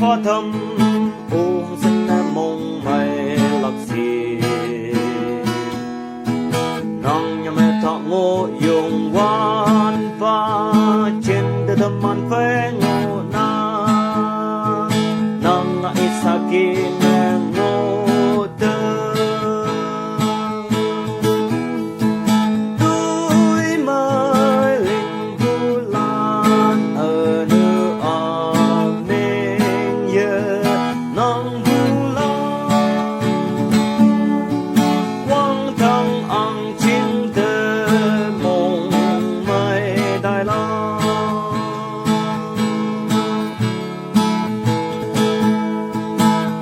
phá thâm ôm xin mong mày lạc xì nong nhà mẹ thọ ngô dùng quan pha trên đời thầm man phê ngô na nong ngại sa kia ngô tơ tôi mới linh vu lan ở nơi ở nên giờ nong vu lan quang thăng ăn chính từ mộng mây đại la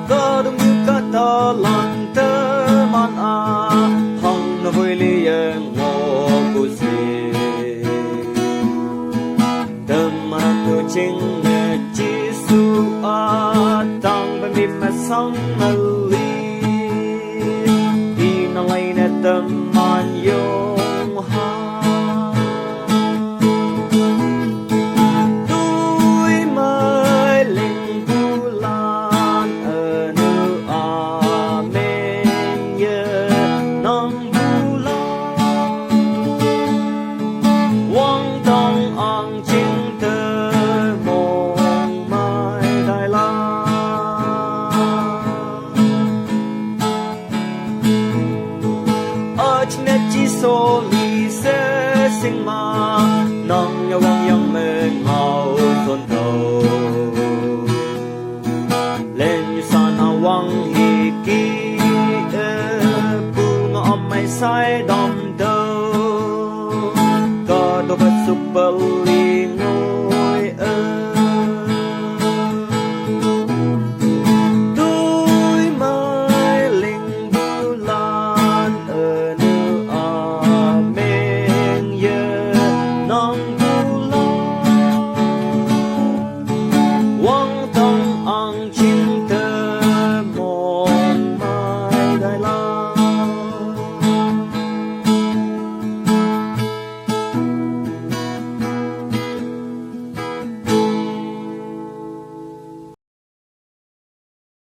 có đúng như cả ta lần tơ man à hồng nó vui li ngô cô si đừng mà tôi chính nghe chỉ su à tăng bên mi mà sang mà li đi nó lấy nè tâm man yong ha tôi mới linh vu lan ở nơi à men giờ nong vu lan quang tông ăn chính thơ mộng mai đại la ở trên đất chỉ số lý sẽ sinh mà nong nhau quang yang mê ngào thôn thầu lên như san hào quang hi kỳ bu ngõ mai sai đom đâu có đâu có sụp bali